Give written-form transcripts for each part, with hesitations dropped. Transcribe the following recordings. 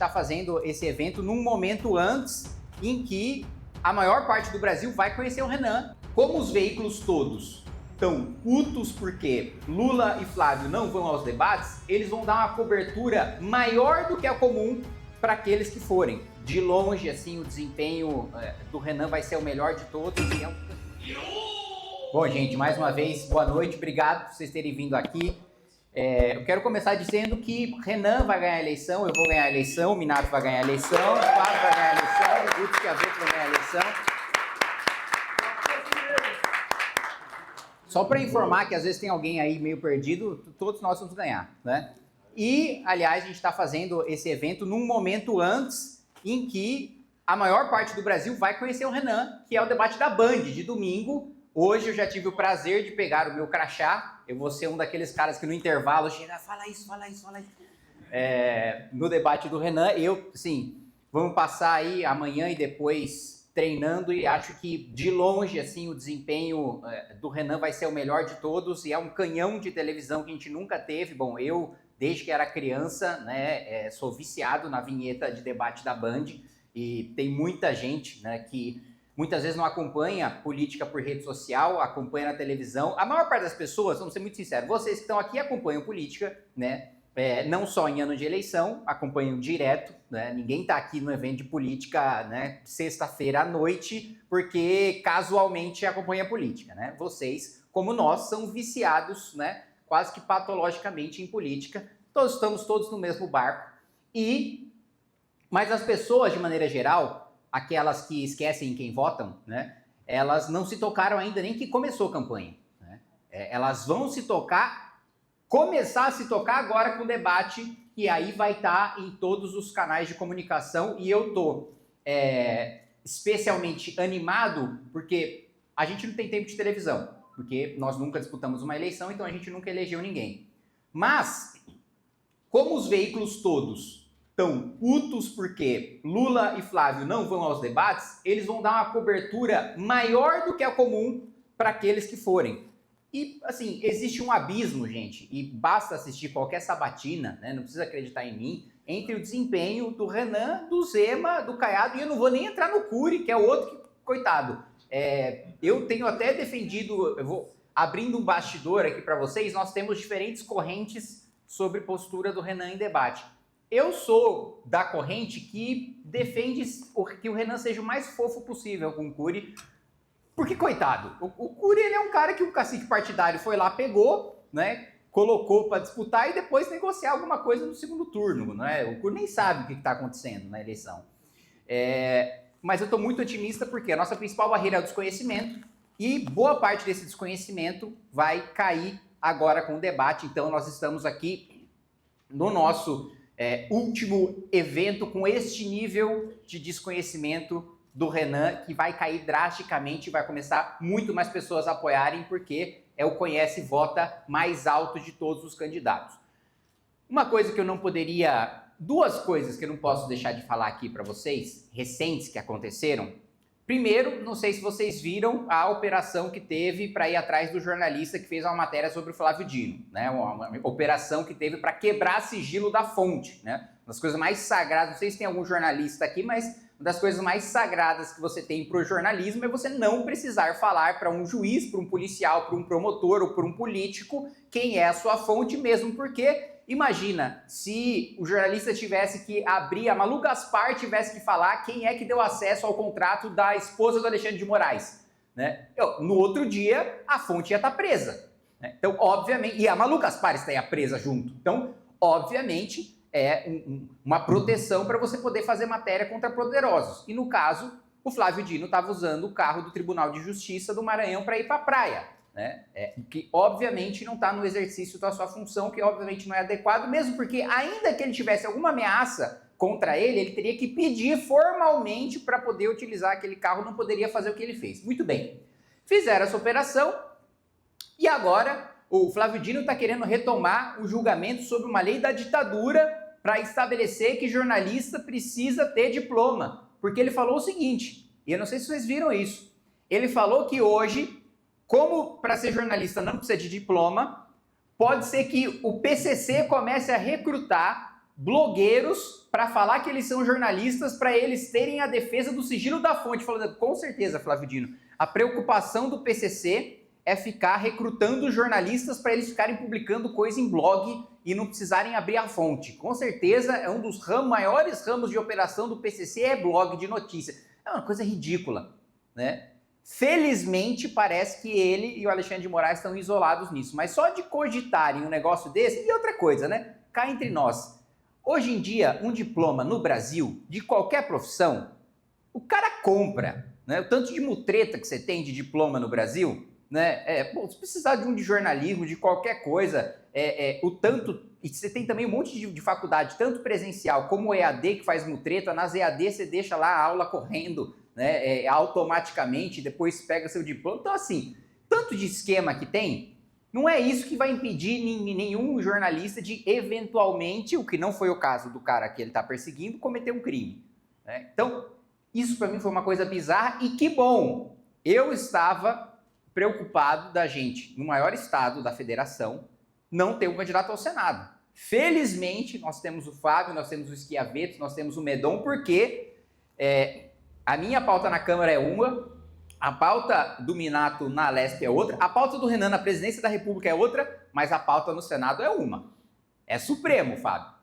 está fazendo esse evento num momento antes em que a maior parte do Brasil vai conhecer o Renan. Como os veículos todos estão putos porque Lula e Flávio não vão aos debates, eles vão dar uma cobertura maior do que a comum para aqueles que forem. De longe, assim, o desempenho do Renan vai ser o melhor de todos. Bom, gente, mais uma vez, boa noite, obrigado por vocês terem vindo aqui. Eu quero começar dizendo que Renan vai ganhar a eleição, eu vou ganhar a eleição, o Minato vai ganhar a eleição, o Flávio vai ganhar a eleição, o Guto Chiavetti vai ganhar a eleição. Só para informar que às vezes tem alguém aí meio perdido, todos nós vamos ganhar, né? E, aliás, a gente está fazendo esse evento num momento antes em que a maior parte do Brasil vai conhecer o Renan, que é o debate da Band, de domingo. Hoje eu já tive o prazer de pegar o meu crachá. Eu vou ser um daqueles caras que no intervalo chega, fala isso. No debate do Renan, vamos passar aí amanhã e depois treinando e acho que de longe, assim, o desempenho do Renan vai ser o melhor de todos e é um canhão de televisão que a gente nunca teve. Bom, eu, desde que era criança, né, sou viciado na vinheta de debate da Band e tem muita gente, né, que muitas vezes não acompanha política por rede social, acompanha na televisão. A maior parte das pessoas, vamos ser muito sinceros, vocês que estão aqui acompanham política, né? Não só em ano de eleição, acompanham direto, né? Ninguém está aqui no evento de política, né, sexta-feira à noite, porque casualmente acompanha política, né? Vocês, como nós, são viciados, né, quase que patologicamente em política. Estamos todos no mesmo barco. Mas as pessoas, de maneira geral, aquelas que esquecem em quem votam, né, elas não se tocaram ainda nem que começou a campanha, né? Elas vão começar a se tocar agora com o debate, e aí vai estar em todos os canais de comunicação, e eu estou especialmente animado porque a gente não tem tempo de televisão, porque nós nunca disputamos uma eleição, então a gente nunca elegeu ninguém. Mas, como os veículos todos estão putos porque Lula e Flávio não vão aos debates, eles vão dar uma cobertura maior do que a comum para aqueles que forem. E, assim, existe um abismo, gente, e basta assistir qualquer sabatina, né, não precisa acreditar em mim, entre o desempenho do Renan, do Zema, do Caiado, e eu não vou nem entrar no Cury, que é o outro que, coitado, eu tenho até defendido, eu vou abrindo um bastidor aqui para vocês, nós temos diferentes correntes sobre postura do Renan em debate. Eu sou da corrente que defende que o Renan seja o mais fofo possível com o Cury, porque, coitado, o Cury, ele é um cara que o cacique partidário foi lá, pegou, né, colocou para disputar e depois negociar alguma coisa no segundo turno, né? O Cury nem sabe o que está acontecendo na eleição. Mas eu estou muito otimista porque a nossa principal barreira é o desconhecimento e boa parte desse desconhecimento vai cair agora com o debate. Então, nós estamos aqui no nosso último evento com este nível de desconhecimento do Renan, que vai cair drasticamente e vai começar muito mais pessoas a apoiarem, porque é o conhece e vota mais alto de todos os candidatos. Duas coisas que eu não posso deixar de falar aqui para vocês, recentes que aconteceram. Primeiro, não sei se vocês viram a operação que teve para ir atrás do jornalista que fez uma matéria sobre o Flávio Dino, né? Uma operação que teve para quebrar sigilo da fonte, né? Uma das coisas mais sagradas, não sei se tem algum jornalista aqui, mas uma das coisas mais sagradas que você tem para o jornalismo é você não precisar falar para um juiz, para um policial, para um promotor ou para um político quem é a sua fonte, mesmo porque, imagina, se o jornalista tivesse que abrir, a Malu Gaspar tivesse que falar quem é que deu acesso ao contrato da esposa do Alexandre de Moraes, né? No outro dia, a fonte ia estar presa, né? Então, obviamente, e a Malu Gaspar estaria presa junto. Então, obviamente, uma proteção para você poder fazer matéria contra poderosos. E no caso, o Flávio Dino estava usando o carro do Tribunal de Justiça do Maranhão para ir para a praia, né? Que obviamente não está no exercício da sua função, que obviamente não é adequado, mesmo porque ainda que ele tivesse alguma ameaça contra ele, ele teria que pedir formalmente para poder utilizar aquele carro, não poderia fazer o que ele fez. Muito bem, fizeram essa operação e agora o Flávio Dino está querendo retomar o julgamento sobre uma lei da ditadura para estabelecer que jornalista precisa ter diploma, porque ele falou o seguinte, e eu não sei se vocês viram isso, ele falou que hoje, como para ser jornalista não precisa de diploma, pode ser que o PCC comece a recrutar blogueiros para falar que eles são jornalistas, para eles terem a defesa do sigilo da fonte. Falando, com certeza, Flávio Dino, a preocupação do PCC é ficar recrutando jornalistas para eles ficarem publicando coisa em blog e não precisarem abrir a fonte. Com certeza, é um dos maiores ramos de operação do PCC, é blog de notícia. É uma coisa ridícula, né? Felizmente, parece que ele e o Alexandre de Moraes estão isolados nisso. Mas só de cogitarem um negócio desse... E outra coisa, né? Cá entre nós. Hoje em dia, um diploma no Brasil, de qualquer profissão, o cara compra, né? O tanto de mutreta que você tem de diploma no Brasil, né? Se precisar de um de jornalismo, de qualquer coisa, o tanto... E você tem também um monte de faculdade, tanto presencial como EAD, que faz mutreta. Nas EAD você deixa lá a aula correndo, né? Automaticamente, depois pega seu diploma. Então, assim, tanto de esquema que tem, não é isso que vai impedir nenhum jornalista de, eventualmente, o que não foi o caso do cara que ele está perseguindo, cometer um crime, né? Então, isso para mim foi uma coisa bizarra e que bom! Eu estava preocupado da gente, no maior estado da federação, não ter um candidato ao Senado. Felizmente, nós temos o Fábio, nós temos o Schiavetti, nós temos o Medon, porque a minha pauta na Câmara é uma, a pauta do Minato na Lesp é outra, a pauta do Renan na Presidência da República é outra, mas a pauta no Senado é uma. É Supremo, Fábio.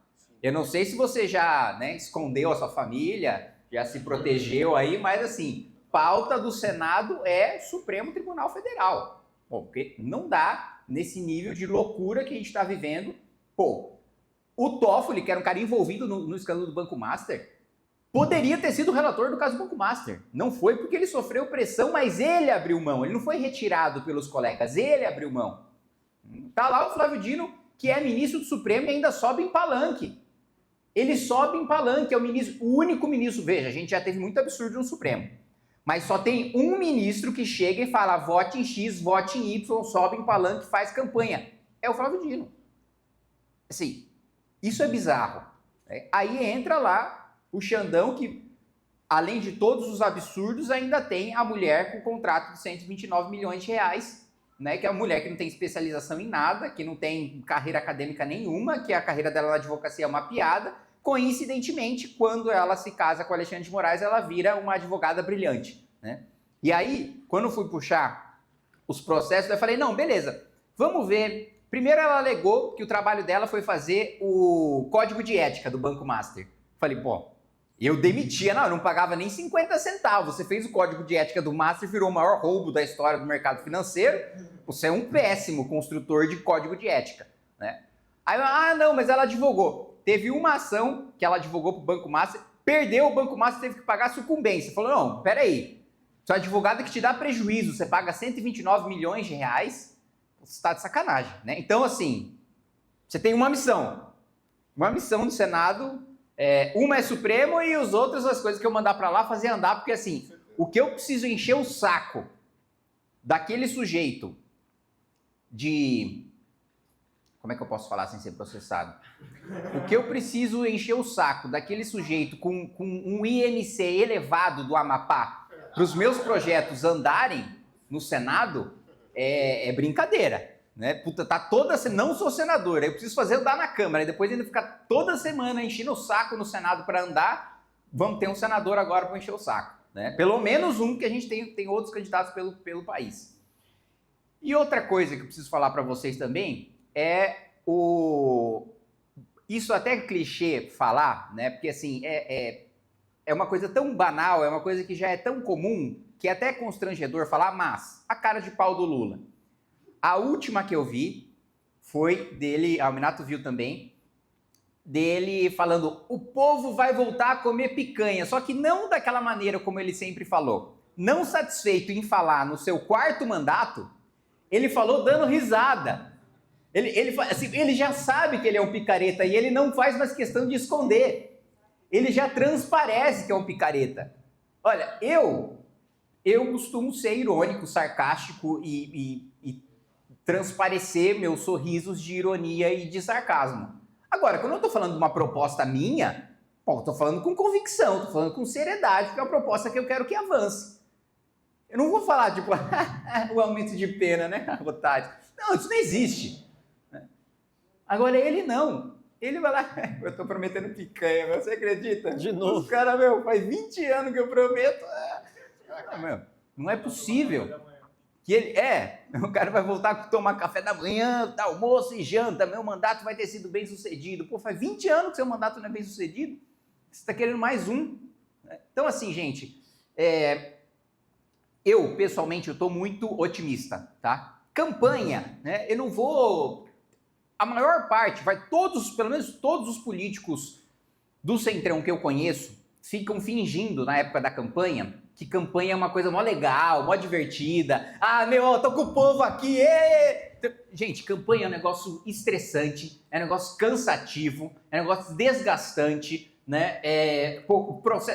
Eu não sei se você já, né, escondeu a sua família, já se protegeu aí, mas assim, pauta do Senado é Supremo Tribunal Federal. Bom, porque não dá nesse nível de loucura que a gente está vivendo. Pô, o Toffoli, que era um cara envolvido no escândalo do Banco Master, poderia ter sido o relator do caso do Banco Master. Não foi porque ele sofreu pressão, mas ele abriu mão. Ele não foi retirado pelos colegas, ele abriu mão. Tá lá o Flávio Dino, que é ministro do Supremo e ainda sobe em palanque. Ele sobe em palanque, é o único ministro. Veja, a gente já teve muito absurdo no Supremo. Mas só tem um ministro que chega e fala vote em X, vote em Y, sobe em palanque, faz campanha. É o Flávio Dino. Assim, isso é bizarro. Aí entra lá o Xandão, que além de todos os absurdos, ainda tem a mulher com contrato de 129 milhões de reais, né? Que é uma mulher que não tem especialização em nada, que não tem carreira acadêmica nenhuma, que a carreira dela na advocacia é uma piada. Coincidentemente, quando ela se casa com o Alexandre de Moraes, ela vira uma advogada brilhante, né? E aí, quando eu fui puxar os processos, eu falei, não, beleza, vamos ver. Primeiro ela alegou que o trabalho dela foi fazer o código de ética do Banco Master. Falei, pô, eu demitia, não, eu não pagava nem 50 centavos. Você fez o código de ética do Master, virou o maior roubo da história do mercado financeiro. Você é um péssimo construtor de código de ética, né? Aí, não, mas ela advogou. Teve uma ação que ela advogou para o Banco Master, perdeu, o Banco Master teve que pagar sucumbência. Falou, não, peraí, sua advogada que te dá prejuízo, você paga 129 milhões de reais, você está de sacanagem, né? Então, assim, você tem uma missão do Senado, uma é Supremo e os outros, as coisas que eu mandar para lá, fazer andar, porque assim, o que eu preciso encher o saco daquele sujeito de... Como é que eu posso falar sem ser processado? O que eu preciso encher o saco daquele sujeito com um IMC elevado do Amapá para os meus projetos andarem no Senado é brincadeira, né? Puta, tá toda semana, não sou senador, eu preciso fazer andar na Câmara e depois ainda ficar toda semana enchendo o saco no Senado para andar. Vamos ter um senador agora para encher o saco, né? Pelo menos um, que a gente tem outros candidatos pelo país. E outra coisa que eu preciso falar para vocês também isso até é clichê falar, né? Porque assim, é uma coisa tão banal, é uma coisa que já é tão comum, que é até constrangedor falar, mas a cara de pau do Lula. A última que eu vi foi dele, o Minato viu também, dele falando, o povo vai voltar a comer picanha, só que não daquela maneira como ele sempre falou. Não satisfeito em falar no seu quarto mandato, ele falou dando risada. Ele já sabe que ele é um picareta e ele não faz mais questão de esconder. Ele já transparece que é um picareta. Olha, eu costumo ser irônico, sarcástico e transparecer meus sorrisos de ironia e de sarcasmo. Agora, quando eu estou falando de uma proposta minha, estou falando com convicção, estou falando com seriedade, porque é uma proposta que eu quero que avance. Eu não vou falar, tipo, o aumento de pena, né, Otávio? Não, isso não existe. Agora, ele não. Ele vai lá, eu tô prometendo picanha, você acredita? De novo. Os caras, faz 20 anos que eu prometo. Não é possível. Que ele, o cara vai voltar a tomar café da manhã, almoço e janta, meu mandato vai ter sido bem sucedido. Pô, faz 20 anos que seu mandato não é bem sucedido, você está querendo mais um. Então, assim, gente, eu, pessoalmente, eu estou muito otimista, tá? Campanha, né, eu não vou... A maior parte, pelo menos todos os políticos do Centrão que eu conheço, ficam fingindo na época da campanha que campanha é uma coisa mó legal, mó divertida. Ah, tô com o povo aqui. Gente, campanha é um negócio estressante, é um negócio cansativo, é um negócio desgastante, né?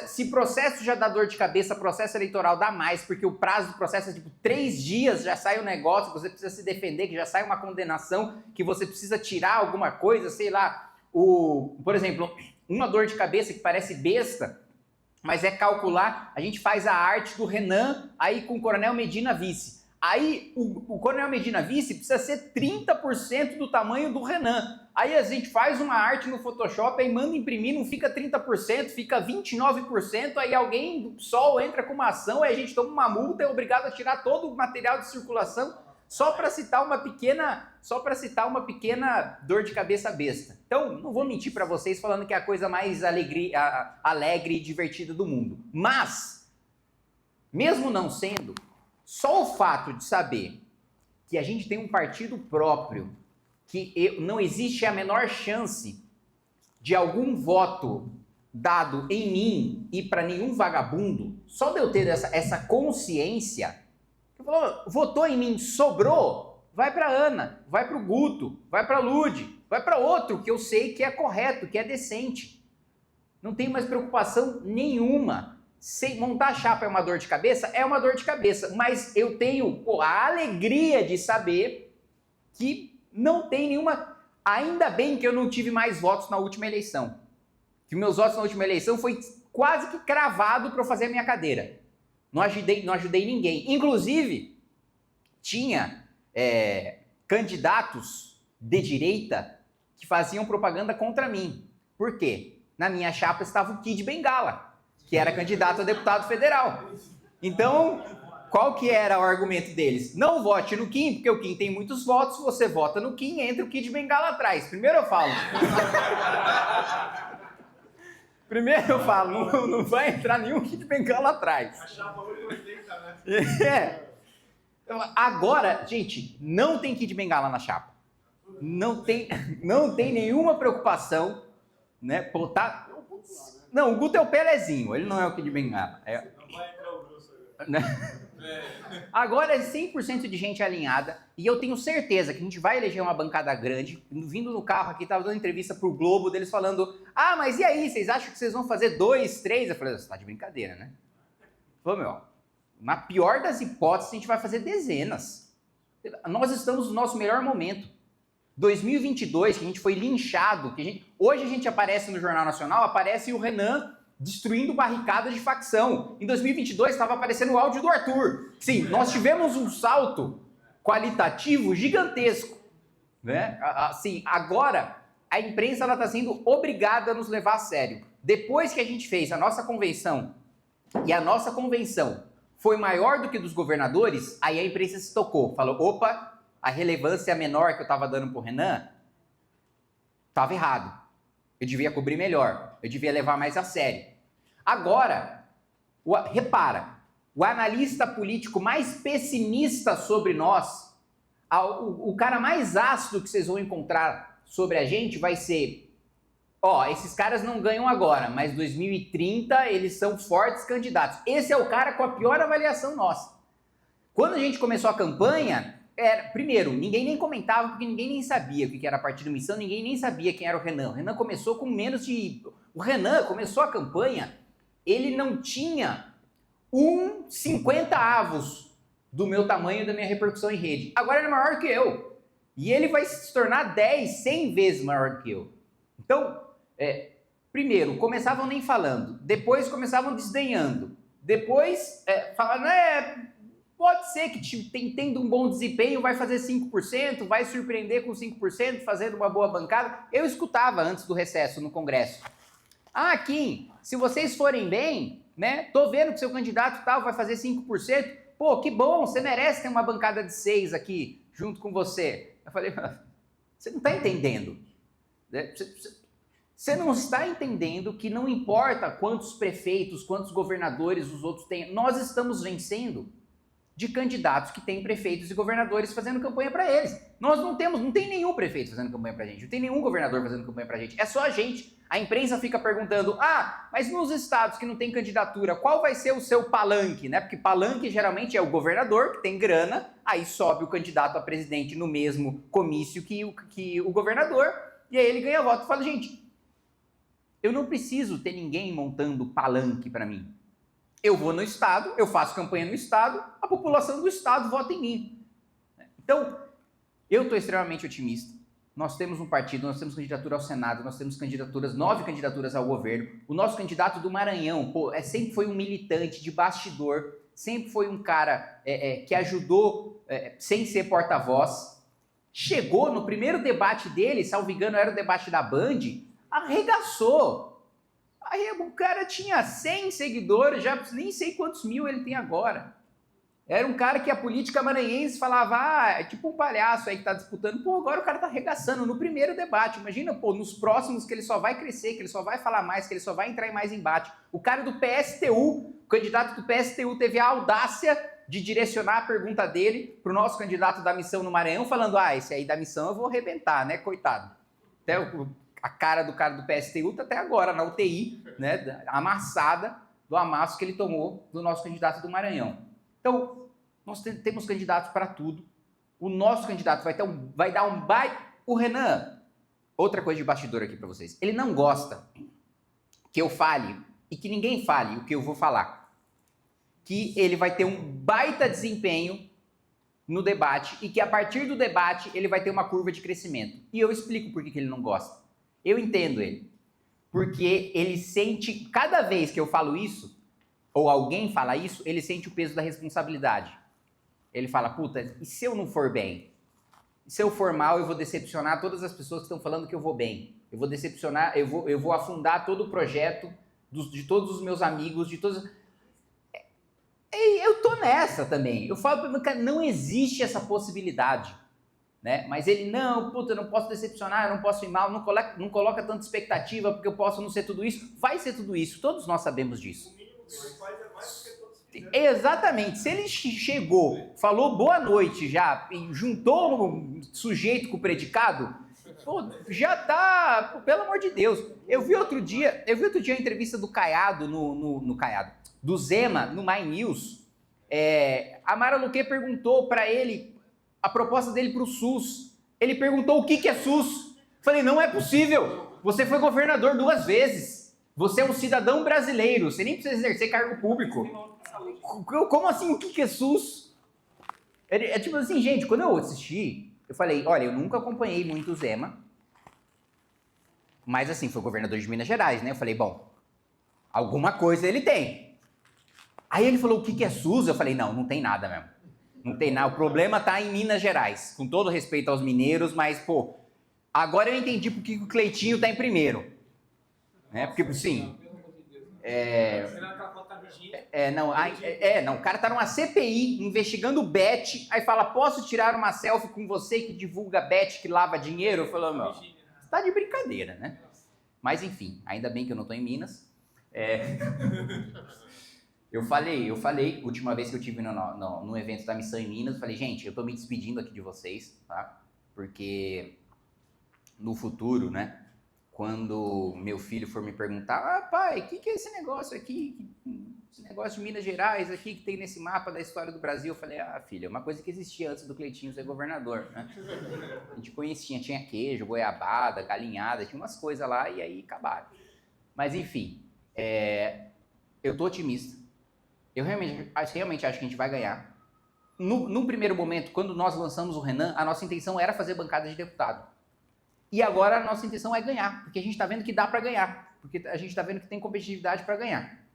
Se processo já dá dor de cabeça, processo eleitoral dá mais, porque o prazo do processo é tipo 3 dias, já sai o negócio, você precisa se defender, que já sai uma condenação, que você precisa tirar alguma coisa, sei lá. Por exemplo, uma dor de cabeça que parece besta, mas é calcular, a gente faz a arte do Renan, aí com o Coronel Medina vice. Aí o Coronel Medina vice precisa ser 30% do tamanho do Renan. Aí a gente faz uma arte no Photoshop, aí manda imprimir, não fica 30%, fica 29%, aí alguém do PSOL entra com uma ação, aí a gente toma uma multa, é obrigado a tirar todo o material de circulação, só para citar uma pequena dor de cabeça besta. Então, não vou mentir para vocês falando que é a coisa mais alegre e divertida do mundo. Mas, mesmo não sendo, só o fato de saber que a gente tem um partido próprio, que não existe a menor chance de algum voto dado em mim e para nenhum vagabundo, só de eu ter essa consciência, votou em mim, sobrou, vai para Ana, vai para o Guto, vai para Lude, vai para outro que eu sei que é correto, que é decente. Não tenho mais preocupação nenhuma. Montar chapa é uma dor de cabeça? É uma dor de cabeça, mas eu tenho a alegria de saber que não tem nenhuma... Ainda bem que eu não tive mais votos na última eleição. Que meus votos na última eleição foi quase que cravado para eu fazer a minha cadeira. Não ajudei ninguém. Inclusive, tinha candidatos de direita que faziam propaganda contra mim. Por quê? Na minha chapa estava o Kid Bengala, que era candidato a deputado federal. Então, qual que era o argumento deles? Não vote no Kim, porque o Kim tem muitos votos, você vota no Kim, entra o Kid Bengala atrás. Primeiro eu falo, não vai entrar nenhum Kid Bengala atrás. A chapa 880, né? Agora, gente, não tem Kid Bengala na chapa. Não tem nenhuma preocupação, né? Pô, tá... Não, o Guto é o Pelezinho, ele não é o Kid Bengala. Não vai entrar o grosso agora. Agora é 100% de gente alinhada e eu tenho certeza que a gente vai eleger uma bancada grande. Vindo no carro aqui, tava dando entrevista pro Globo, deles falando: ah, mas e aí, vocês acham que vocês vão fazer 2, 3? Eu falei: você tá de brincadeira, né? Falei: na pior das hipóteses, a gente vai fazer dezenas. Nós estamos no nosso melhor momento. 2022, que a gente foi linchado, hoje a gente aparece no Jornal Nacional, aparece o Renan destruindo barricadas de facção. Em 2022 estava aparecendo o áudio do Arthur. Sim, nós tivemos um salto qualitativo gigantesco, né? Assim, agora a imprensa está sendo obrigada a nos levar a sério. Depois que a gente fez a nossa convenção, e a nossa convenção foi maior do que dos governadores, aí a imprensa se tocou, falou: opa, a relevância menor que eu estava dando para o Renan estava errado. Eu devia cobrir melhor, eu devia levar mais a sério. Agora, repara, o analista político mais pessimista sobre nós, o cara mais ácido que vocês vão encontrar sobre a gente vai ser: esses caras não ganham agora, mas 2030 eles são fortes candidatos. Esse é o cara com a pior avaliação nossa. Quando a gente começou a campanha, primeiro, ninguém nem comentava, porque ninguém nem sabia o que era partido missão, ninguém nem sabia quem era o Renan. O Renan começou com menos de... O Renan começou a campanha, ele não tinha 50 avos do meu tamanho e da minha repercussão em rede. Agora ele é maior que eu. E ele vai se tornar 10, 100 vezes maior do que eu. Então, primeiro, começavam nem falando, depois começavam desdenhando, depois falaram: Pode ser que tendo um bom desempenho vai fazer 5%, vai surpreender com 5%, fazendo uma boa bancada. Eu escutava antes do recesso no Congresso. Ah, Kim, se vocês forem bem, né? Tô vendo que seu candidato tal vai fazer 5%. Pô, que bom, você merece ter uma bancada de 6 aqui junto com você. Eu falei, você não está entendendo. Você não está entendendo que não importa quantos prefeitos, quantos governadores os outros têm, nós estamos vencendo de candidatos que têm prefeitos e governadores fazendo campanha para eles. Nós não tem nenhum prefeito fazendo campanha para a gente, não tem nenhum governador fazendo campanha para a gente, é só a gente. A imprensa fica perguntando, mas nos estados que não tem candidatura, qual vai ser o seu palanque, né? Porque palanque geralmente é o governador, que tem grana, aí sobe o candidato a presidente no mesmo comício que o governador, e aí ele ganha voto. Eu falo, gente, eu não preciso ter ninguém montando palanque para mim. Eu vou no estado, eu faço campanha no estado, a população do estado vota em mim. Então, eu estou extremamente otimista. Nós temos um partido, nós temos candidatura ao Senado, nós temos 9 candidaturas ao governo. O nosso candidato do Maranhão, sempre foi um militante de bastidor, sempre foi um cara que ajudou sem ser porta-voz. Chegou no primeiro debate dele, salvo engano, era o debate da Band, arregaçou. Aí o cara tinha 100 seguidores, já nem sei quantos mil ele tem agora. Era um cara que a política maranhense falava, é tipo um palhaço aí que tá disputando. Pô, agora o cara tá arregaçando no primeiro debate. Imagina, nos próximos que ele só vai crescer, que ele só vai falar mais, que ele só vai entrar em mais embate. O cara do PSTU, o candidato do PSTU teve a audácia de direcionar a pergunta dele pro nosso candidato da missão no Maranhão, falando, esse aí da missão eu vou arrebentar, né, coitado. Até a cara do PSTU tá até agora na UTI, né, amassada do amasso que ele tomou do nosso candidato do Maranhão. Então, nós temos candidatos para tudo. O nosso candidato vai dar um baita... O Renan, outra coisa de bastidor aqui para vocês, ele não gosta que eu fale e que ninguém fale o que eu vou falar. Que ele vai ter um baita desempenho no debate e que a partir do debate ele vai ter uma curva de crescimento. E eu explico por que ele não gosta. Eu entendo ele. Porque ele sente, cada vez que eu falo isso, ou alguém fala isso, ele sente o peso da responsabilidade. Ele fala, puta, e se eu não for bem? E se eu for mal, eu vou decepcionar todas as pessoas que estão falando que eu vou bem. Eu vou decepcionar, eu vou afundar todo o projeto de todos os meus amigos, de todos... Eu tô nessa também. Eu falo para ele, não existe essa possibilidade. Né? Mas ele, não, puta, eu não posso decepcionar, eu não posso ir mal, não coloca tanta expectativa porque eu posso não ser tudo isso. Vai ser tudo isso, todos nós sabemos disso. Exatamente, se ele chegou, falou boa noite já, e juntou o sujeito com o predicado, já tá, pelo amor de Deus. Eu vi outro dia a entrevista do Caiado, do Zema, no My News. A Mara Luque perguntou para ele a proposta dele para o SUS. Ele perguntou o que é SUS. Falei, não é possível. Você foi governador 2 vezes. Você é um cidadão brasileiro. Você nem precisa exercer cargo público. Como assim o que é SUS? É tipo assim, gente, quando eu assisti, eu falei, olha, eu nunca acompanhei muito o Zema. Mas assim, foi governador de Minas Gerais, né? Eu falei, bom, alguma coisa ele tem. Aí ele falou, o que é SUS? Eu falei, não tem nada mesmo. Não tem nada, o problema tá em Minas Gerais, com todo respeito aos mineiros, mas, agora eu entendi por que o Cleitinho tá em primeiro. Né? Porque, sim... o cara tá numa CPI investigando o Bet, aí fala, posso tirar uma selfie com você que divulga Bet, que lava dinheiro? Eu falo, não, você tá de brincadeira, né? Mas, enfim, ainda bem que eu não tô em Minas. Eu falei, última vez que eu estive no evento da missão em Minas, eu falei, gente, eu tô me despedindo aqui de vocês, tá? Porque no futuro, né, quando meu filho for me perguntar, pai, o que é esse negócio aqui, esse negócio de Minas Gerais aqui que tem nesse mapa da história do Brasil? Eu falei, filho, é uma coisa que existia antes do Cleitinho ser governador, né? A gente conhecia, tinha queijo, goiabada, galinhada, tinha umas coisas lá e aí acabaram. Mas enfim, eu tô otimista. Eu realmente acho que a gente vai ganhar. Num primeiro momento, quando nós lançamos o Renan, a nossa intenção era fazer bancada de deputado. E agora a nossa intenção é ganhar, porque a gente está vendo que dá para ganhar, porque a gente está vendo que tem competitividade para ganhar.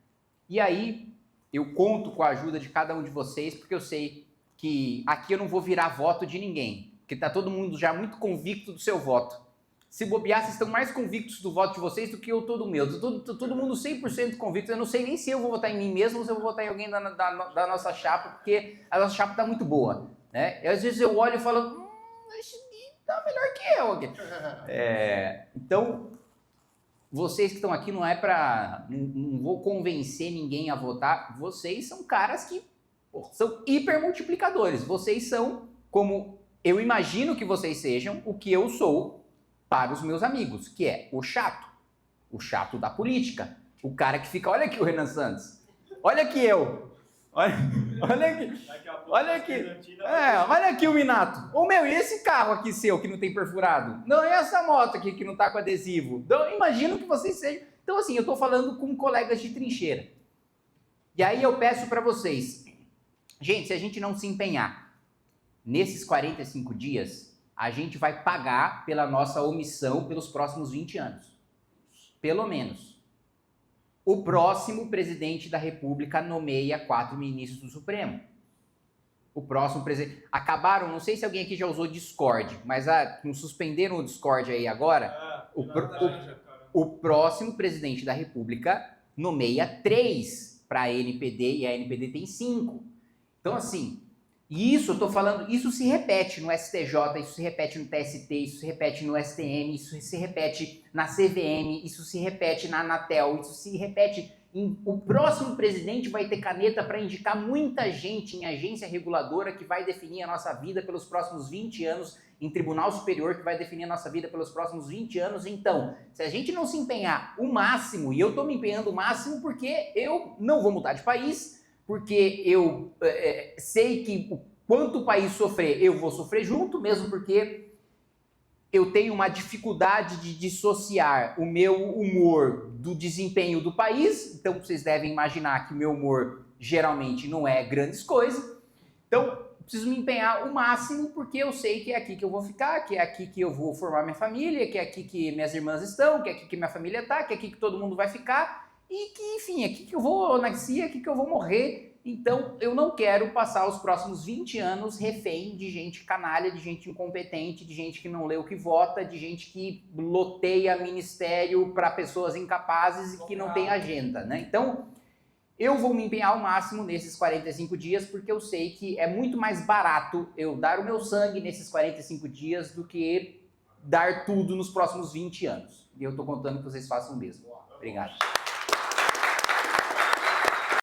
E aí, eu conto com a ajuda de cada um de vocês, porque eu sei que aqui eu não vou virar voto de ninguém, porque tá todo mundo já muito convicto do seu voto. Se bobear, vocês estão mais convictos do voto de vocês do que eu tô do meu. Todo mundo 100% convicto. Eu não sei nem se eu vou votar em mim mesmo ou se eu vou votar em alguém da nossa chapa, porque a nossa chapa tá muito boa, né? E às vezes eu olho e falo, esse tá melhor que eu. Então, vocês que estão aqui não é para... Não vou convencer ninguém a votar. Vocês são caras que são hipermultiplicadores. Vocês são, como eu imagino que vocês sejam, o que eu sou para os meus amigos, que é o chato da política, o cara que fica, olha aqui o Renan Santos, olha aqui eu, olha aqui, olha aqui o Minato, e esse carro aqui seu que não tem perfurado, não, e essa moto aqui que não tá com adesivo, então, imagino que vocês sejam, então assim, eu tô falando com colegas de trincheira, e aí eu peço para vocês, gente, se a gente não se empenhar nesses 45 dias, a gente vai pagar pela nossa omissão pelos próximos 20 anos. Pelo menos. O próximo presidente da República nomeia 4 ministros do Supremo. O próximo presidente... Acabaram, não sei se alguém aqui já usou Discord, mas não suspenderam o Discord aí agora? O próximo presidente da República nomeia 3 para a NPD e a NPD tem 5. Então, assim... E isso, eu tô falando, isso se repete no STJ, isso se repete no TST, isso se repete no STM, isso se repete na CVM, isso se repete na Anatel, isso se repete o próximo presidente vai ter caneta para indicar muita gente em agência reguladora que vai definir a nossa vida pelos próximos 20 anos, em tribunal superior que vai definir a nossa vida pelos próximos 20 anos. Então, se a gente não se empenhar o máximo, e eu tô me empenhando o máximo porque eu não vou mudar de país, porque eu sei que quanto o país sofrer, eu vou sofrer junto, mesmo porque eu tenho uma dificuldade de dissociar o meu humor do desempenho do país, então vocês devem imaginar que o meu humor geralmente não é grandes coisas, então preciso me empenhar o máximo porque eu sei que é aqui que eu vou ficar, que é aqui que eu vou formar minha família, que é aqui que minhas irmãs estão, que é aqui que minha família está, que é aqui que todo mundo vai ficar e que, enfim, é aqui que eu vou nascer, é aqui que eu vou morrer. Então, eu não quero passar os próximos 20 anos refém de gente canalha, de gente incompetente, de gente que não lê o que vota, de gente que loteia ministério para pessoas incapazes e que não tem agenda, né? Então, eu vou me empenhar ao máximo nesses 45 dias, porque eu sei que é muito mais barato eu dar o meu sangue nesses 45 dias do que dar tudo nos próximos 20 anos. E eu tô contando que vocês façam o mesmo. Obrigado.